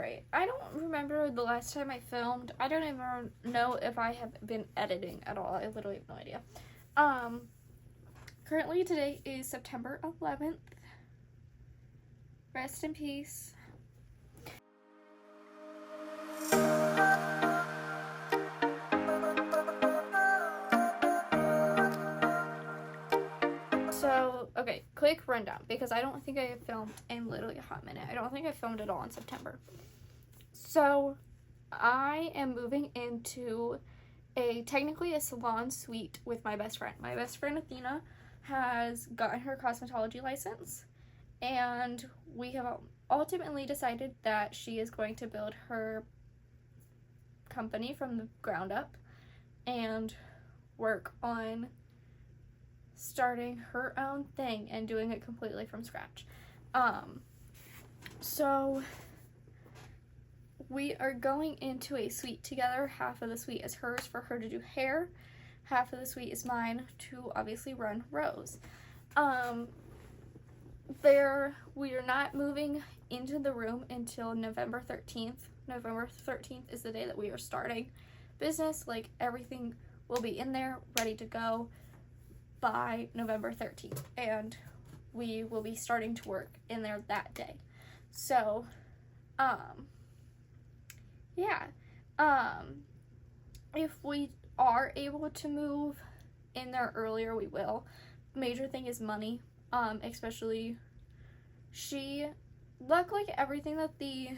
great. I don't remember the last time I filmed. I don't even know if I have been editing at all. I literally have no idea. Currently today is September 11th. Rest in peace. So, okay, quick rundown, because I don't think I have filmed in literally a hot minute. I don't think I filmed at all in September. So, I am moving into technically a salon suite with my best friend. My best friend Athena has gotten her cosmetology license, and we have ultimately decided that she is going to build her company from the ground up and work on starting her own thing and doing it completely from scratch. So we are going into a suite together. Half of the suite is hers for her to do hair. Half of the suite is mine to obviously run Rose. We are not moving into the room until November 13th. November 13th is the day that we are starting business. Like, everything will be in there, ready to go by November 13th. And we will be starting to work in there that day. So, yeah. If we are able to move in there earlier, we will. Major thing is money. Especially luckily everything that the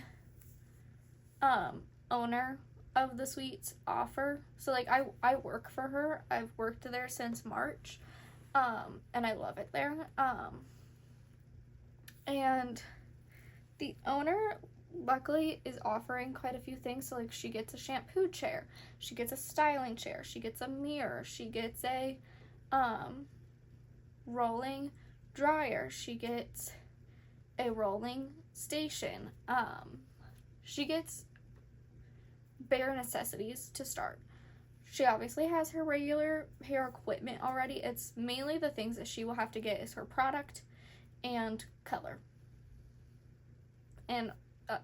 owner of the suites offer. So like I work for her. I've worked there since March. And I love it there. And the owner luckily is offering quite a few things. So like, she gets a shampoo chair, she gets a styling chair, she gets a mirror, she gets a rolling dryer, she gets a rolling station, she gets bare necessities to start. She obviously has her regular hair equipment already. It's mainly the things that she will have to get is her product and color and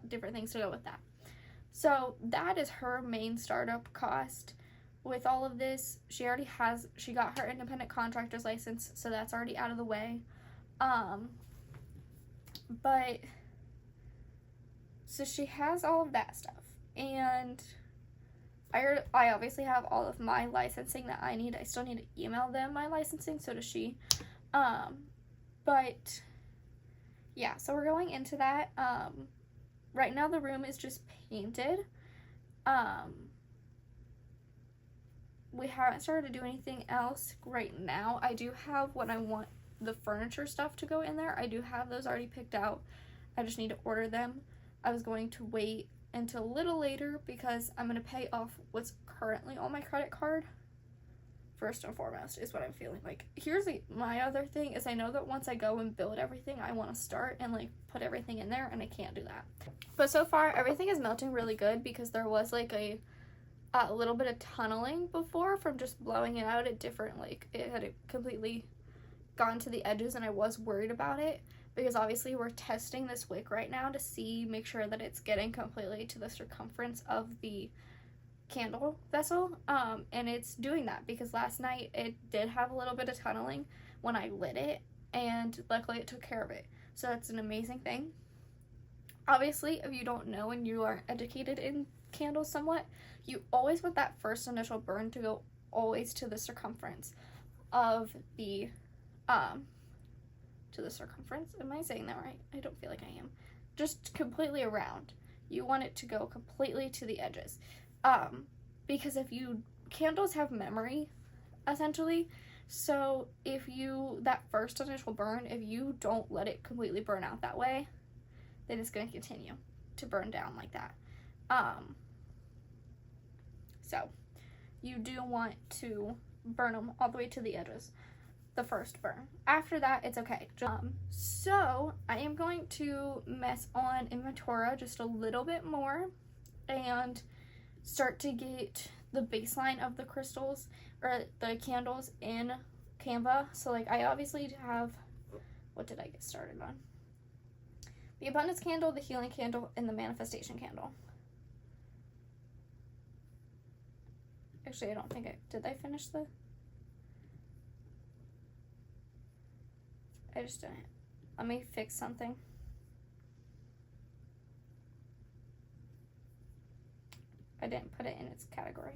different things to go with that. So that is her main startup cost. With all of this, she got her independent contractor's license, so that's already out of the way. But so she has all of that stuff, and I obviously have all of my licensing that I need. I still need to email them my licensing, so does she. But yeah, so we're going into that. Right now the room is just painted. We haven't started to do anything else right now. I do have what I want the furniture stuff to go in there. I do have those already picked out. I just need to order them. I was going to wait until a little later because I'm going to pay off what's currently on my credit card first and foremost, is what I'm feeling like. Here's my other thing is, I know that once I go and build everything, I want to start and like put everything in there, and I can't do that. But so far everything is melting really good, because there was like a little bit of tunneling before from just blowing it out at different, like it had completely gone to the edges, and I was worried about it, because obviously we're testing this wick right now to make sure that it's getting completely to the circumference of the candle vessel, and it's doing that, because last night it did have a little bit of tunneling when I lit it, and luckily it took care of it. So that's an amazing thing. Obviously, if you don't know and you are educated in candles somewhat, you always want that first initial burn to go always to the circumference of the to the circumference. Am I saying that right? I don't feel like I am. Just completely around. You want it to go completely to the edges. Because candles have memory, essentially. So if that first initial burn, if you don't let it completely burn out that way, then it's going to continue to burn down like that. So you do want to burn them all the way to the edges, the first burn. After that, it's okay. So I am going to mess on Inventora just a little bit more and start to get the baseline of the crystals or the candles in Canva. So like, I obviously have, what did I get started on? the abundance candle, the healing candle, and the manifestation candle. Actually, I don't think did I finish I just didn't. Let me fix something. I didn't put it in its category.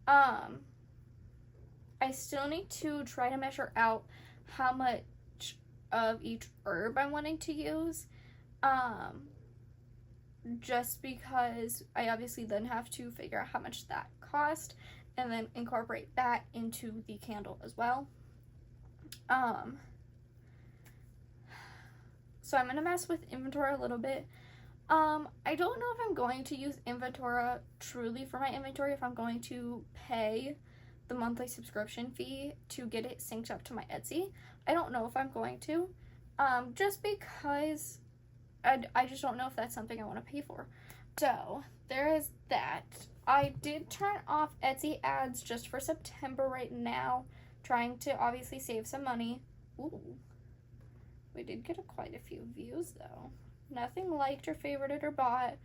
I still need to try to measure out how much of each herb I'm wanting to use. Just because I obviously then have to figure out how much that cost and then incorporate that into the candle as well. So I'm gonna mess with Inventora a little bit. I don't know if I'm going to use Inventora truly for my inventory, if I'm going to pay the monthly subscription fee to get it synced up to my Etsy. I don't know if I'm going to, just because I just don't know if that's something I want to pay for. So there is that. I did turn off Etsy ads just for September right now, trying to obviously save some money. Ooh, we did get quite a few views though. Nothing liked or favorited or bought,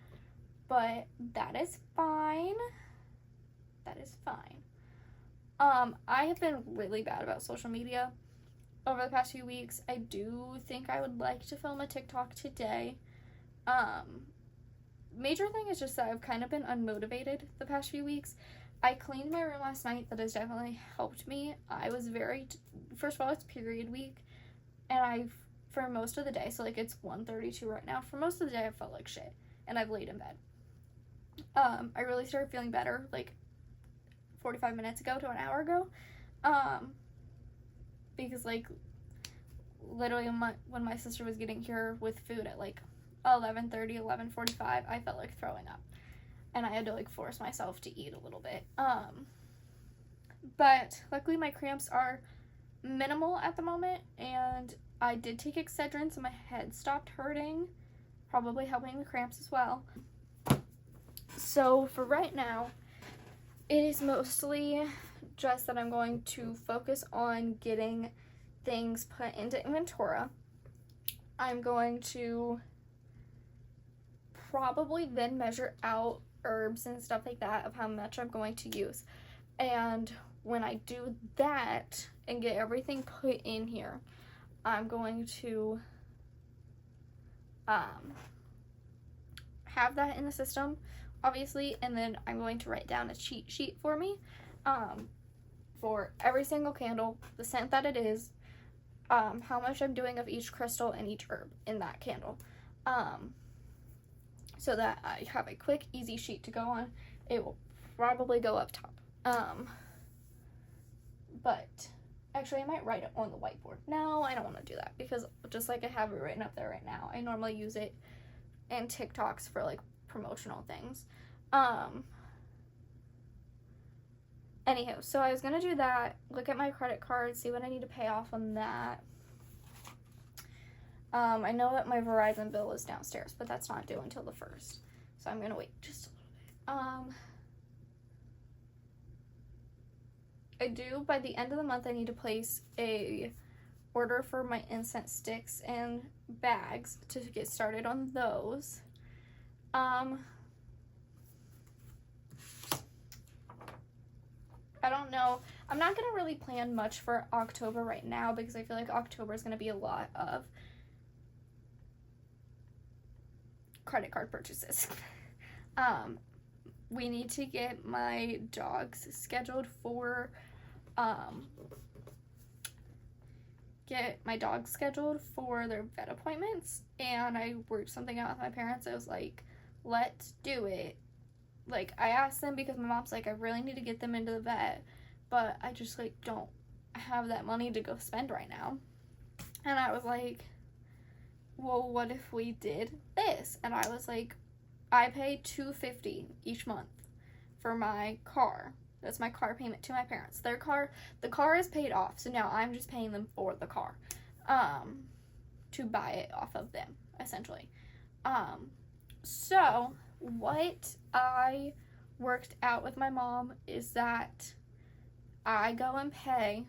but that is fine. That is fine. I have been really bad about social media over the past few weeks. I do think I would like to film a TikTok today. Major thing is just that I've kind of been unmotivated the past few weeks. I cleaned my room last night. That has definitely helped me. I was first of all, it's period week, and for most of the day, so like it's 1:32 right now, for most of the day I felt like shit, and I've laid in bed. I really started feeling better like 45 minutes ago to an hour ago, because like literally when my sister was getting here with food at like 11:30, 11:45, I felt like throwing up, and I had to like force myself to eat a little bit. But luckily my cramps are minimal at the moment, and I did take Excedrin, so my head stopped hurting, probably helping the cramps as well. So for right now, it is mostly just that I'm going to focus on getting things put into Inventora. I'm going to probably then measure out herbs and stuff like that of how much I'm going to use. And when I do that and get everything put in here, I'm going to have that in the system, obviously, and then I'm going to write down a cheat sheet for me for every single candle, the scent that it is, how much I'm doing of each crystal and each herb in that candle, so that I have a quick, easy sheet to go on. It will probably go up top. But actually, I might write it on the whiteboard. No, I don't want to do that, because just like I have it written up there right now, I normally use it in TikToks for like promotional things. Anywho, so I was gonna do that, look at my credit card, see what I need to pay off on that. I know that my Verizon bill is downstairs, but that's not due until the 1st, so I'm gonna wait just a little bit. I do, by the end of the month, I need to place a order for my incense sticks and bags to get started on those. I don't know. I'm not going to really plan much for October right now, because I feel like October is going to be a lot of credit card purchases. We need to get my dogs scheduled for their vet appointments, and I worked something out with my parents. I was like, let's do it. Like, I asked them because my mom's like, I really need to get them into the vet, but I just like don't have that money to go spend right now. And I was like, well, what if we did this? And I was like, I pay $250 each month for my car. That's my car payment to my parents. The car is paid off, so now I'm just paying them for the car, to buy it off of them, essentially. So what I worked out with my mom is that I go and pay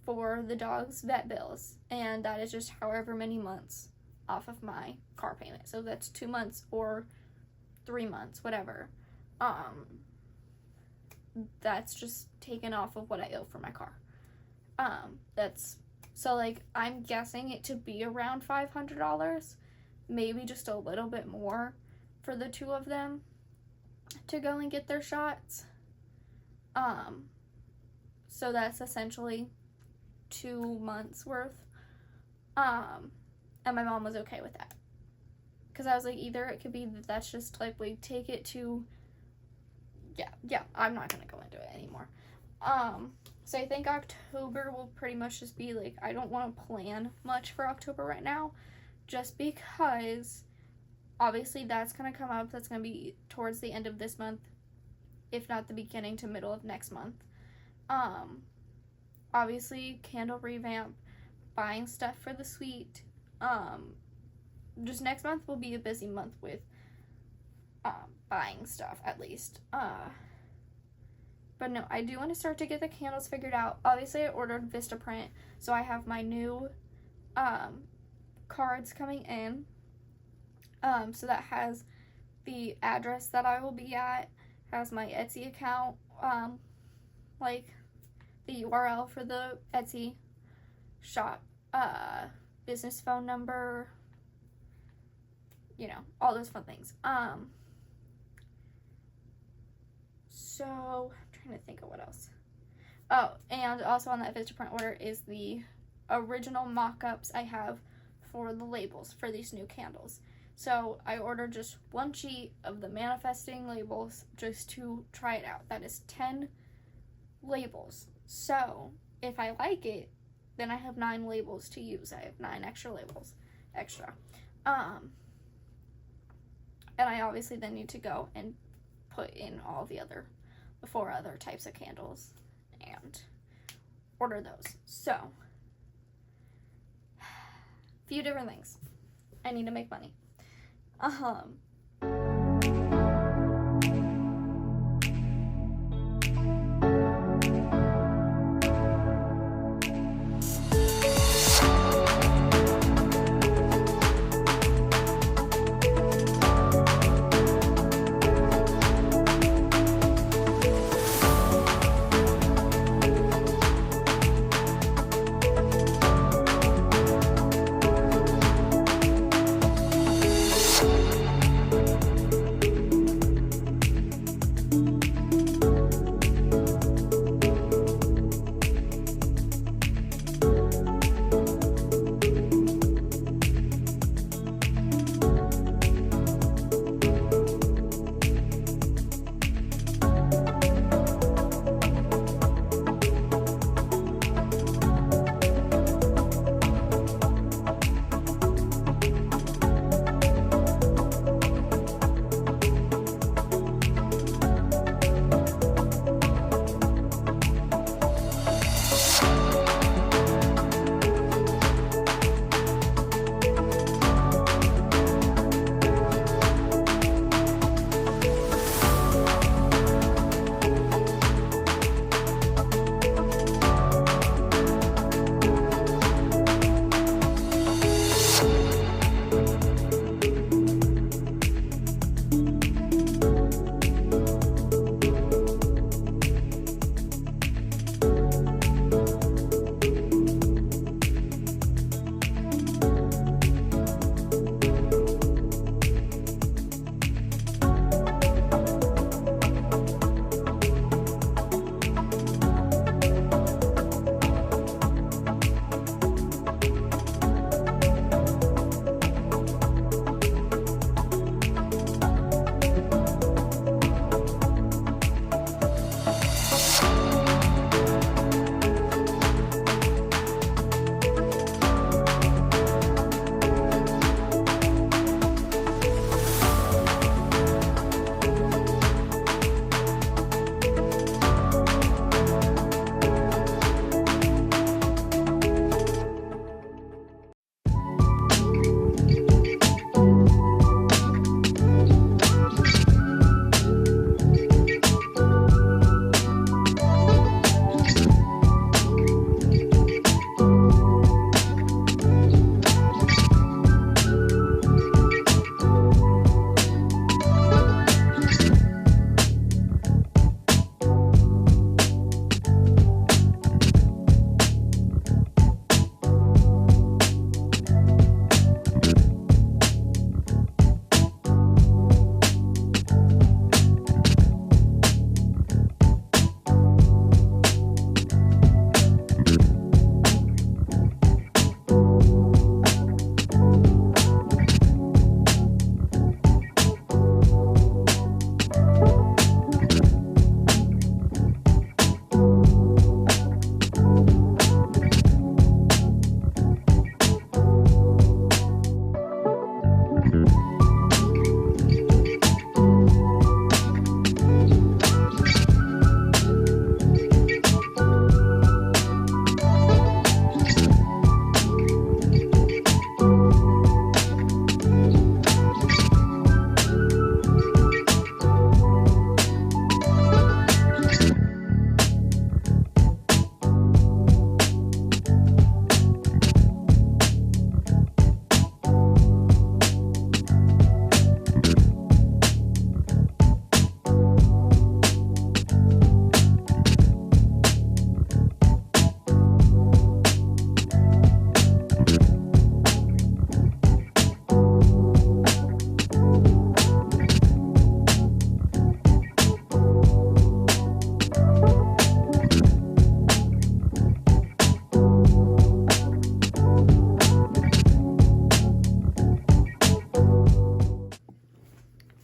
for the dog's vet bills, and that is just however many months off of my car payment. So that's 2 months or 3 months, whatever. That's just taken off of what I owe for my car. So like, I'm guessing it to be around $500, maybe just a little bit more for the two of them to go and get their shots. So that's essentially 2 months worth. And my mom was okay with that. Because I was like, either it could be that's just like, we take it to, yeah, I'm not going to go into it anymore. So I think October will pretty much just be like, I don't want to plan much for October right now, just because obviously that's going to come up. That's going to be towards the end of this month, if not the beginning to middle of next month. Obviously candle revamp, buying stuff for the suite. Just next month will be a busy month with buying stuff, at least. But no, I do want to start to get the candles figured out. Obviously, I ordered Vistaprint, so I have my new cards coming in. So that has the address that I will be at, has my Etsy account, like the URL for the Etsy shop, business phone number, you know, all those fun things. So I'm trying to think of what else. Oh, and also on that Vistaprint order is the original mock-ups I have for the labels for these new candles. So I ordered just one sheet of the manifesting labels just to try it out. That is 10 labels. So if I like it, then I have 9 labels to use. I have 9 extra labels, extra. And I obviously then need to go and put in all the 4 other types of candles and order those. So, a few different things. I need to make money.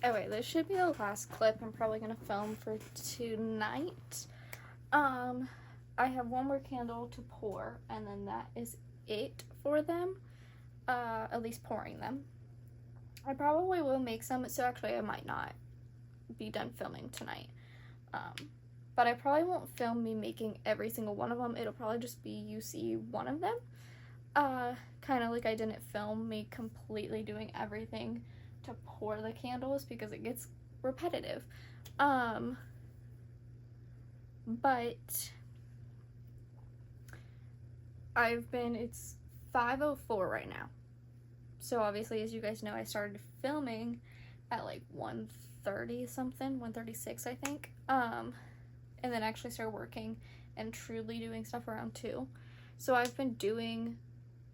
Anyway, this should be the last clip I'm probably gonna film for tonight. I have one more candle to pour, and then that is it for them. At least pouring them. I probably will make some, so actually I might not be done filming tonight. But I probably won't film me making every single one of them. It'll probably just be you see one of them. Kind of like I didn't film me completely doing everything to pour the candles because it gets repetitive. But it's 5:04 right now. So obviously, as you guys know, I started filming at like 1:30 something, 1:36 I think. And then actually started working and truly doing stuff around 2. So I've been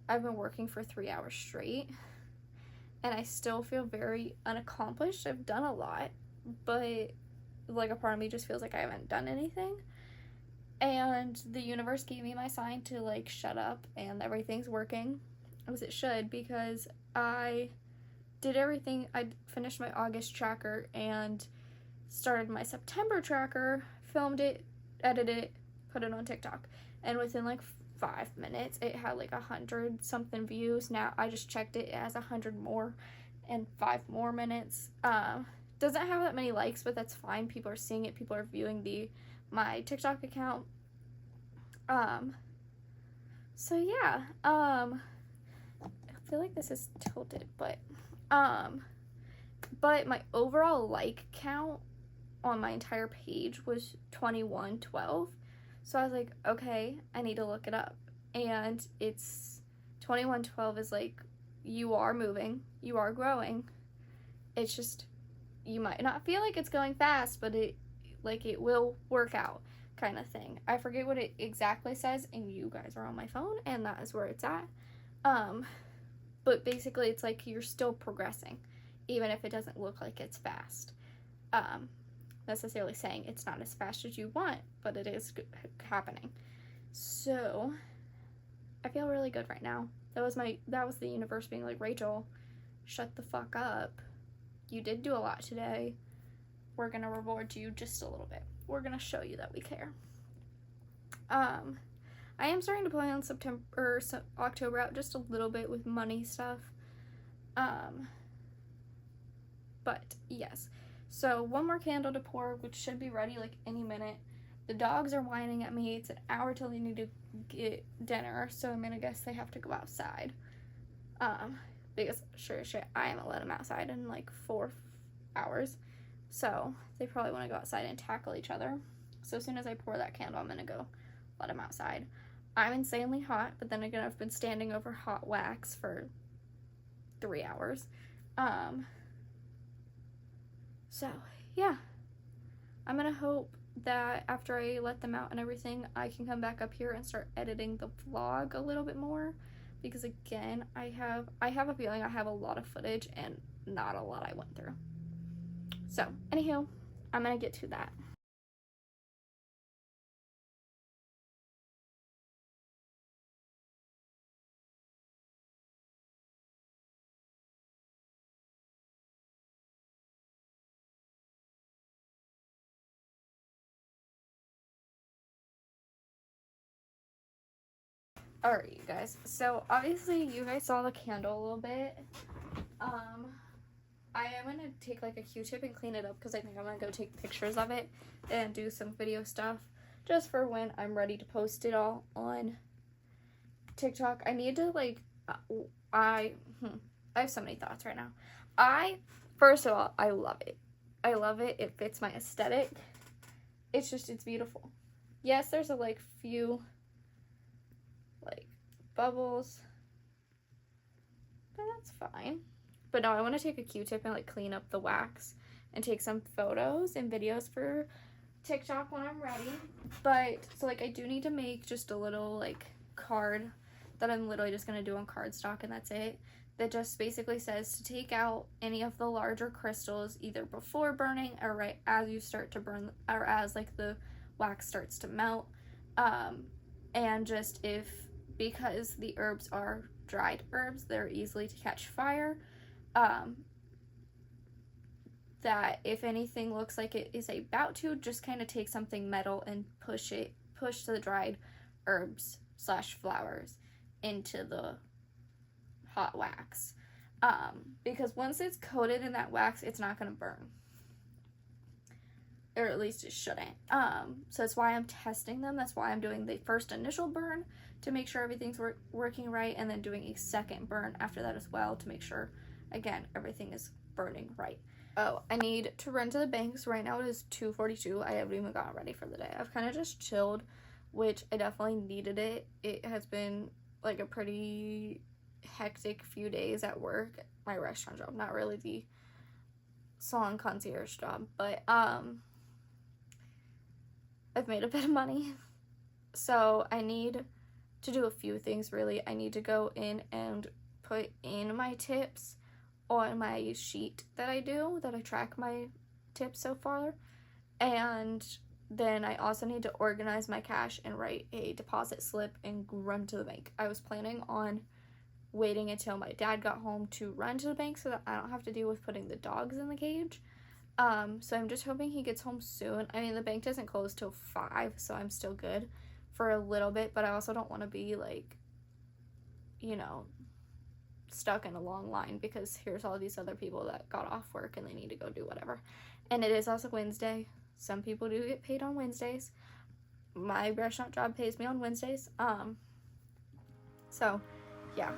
working for 3 hours straight, and I still feel very unaccomplished. I've done a lot, but like a part of me just feels like I haven't done anything. And the universe gave me my sign to like shut up, and everything's working as it should, because I did everything. I finished my August tracker and started my September tracker, filmed it, edited it, put it on TikTok, and within like 5 minutes it had like 100 something views. Now I just checked it, it has 100 more in 5 more minutes. Doesn't have that many likes, but that's fine. People are seeing it, people are viewing my TikTok account. So yeah, I feel like this is tilted, but my overall like count on my entire page was 2112. So I was like, okay, I need to look it up. And it's 2112 is like, you are moving, you are growing. It's just, you might not feel like it's going fast, but it will work out, kind of thing. I forget what it exactly says, and you guys are on my phone, and that is where it's at. But basically it's like you're still progressing, even if it doesn't look like it's fast. Necessarily saying it's not as fast as you want, but it is happening. So I feel really good right now. That was the universe being like, Rachel, shut the fuck up. You did do a lot today. We're gonna reward you just a little bit. We're gonna show you that we care. I am starting to plan on October out just a little bit with money stuff. But yes. So one more candle to pour, which should be ready like any minute. The dogs are whining at me. It's an hour till they need to get dinner, so I'm gonna guess they have to go outside. Because sure as shit, I haven't let them outside in like 4 hours. So they probably want to go outside and tackle each other. So as soon as I pour that candle, I'm gonna go let them outside. I'm insanely hot, but then again, I've been standing over hot wax for 3 hours. So yeah, I'm gonna hope that after I let them out and everything, I can come back up here and start editing the vlog a little bit more, because again, I have a feeling I have a lot of footage and not a lot I went through. So anywho, I'm gonna get to that. Alright, you guys, so obviously you guys saw the candle a little bit. I am going to take like a Q-tip and clean it up, because I think I'm going to go take pictures of it and do some video stuff just for when I'm ready to post it all on TikTok. I need to like, I have so many thoughts right now. First of all, I love it. I love it. It fits my aesthetic. It's beautiful. Yes, there's a like few like bubbles, but that's fine. But no, I want to take a Q-tip and like clean up the wax and take some photos and videos for TikTok when I'm ready. But so like I do need to make just a little like card that I'm literally just gonna do on cardstock, and that's it. That just basically says to take out any of the larger crystals either before burning or right as you start to burn, or as like the wax starts to melt. And just because the herbs are dried herbs, they're easily to catch fire. that if anything looks like it is about to, just kind of take something metal and push the dried herbs / flowers into the hot wax. Because once it's coated in that wax, it's not going to burn. Or at least it shouldn't. So that's why I'm testing them. That's why I'm doing the first initial burn to make sure everything's working right, and then doing a second burn after that as well to make sure, again, everything is burning right. Oh, I need to run to the bank. So right now it is 2:42. I haven't even gotten ready for the day. I've kind of just chilled, which I definitely needed it. It has been like a pretty hectic few days at work. My restaurant job, not really the salon concierge job, but I've made a bit of money. So I need to do a few things really. I need to go in and put in my tips on my sheet that I track my tips so far. And then I also need to organize my cash and write a deposit slip and run to the bank. I was planning on waiting until my dad got home to run to the bank so that I don't have to deal with putting the dogs in the cage. So I'm just hoping he gets home soon. I mean, the bank doesn't close till 5, so I'm still good for a little bit, but I also don't want to be like, you know, stuck in a long line because here's all these other people that got off work and they need to go do whatever. And it is also Wednesday. Some people do get paid on Wednesdays. My restaurant job pays me on Wednesdays. So yeah.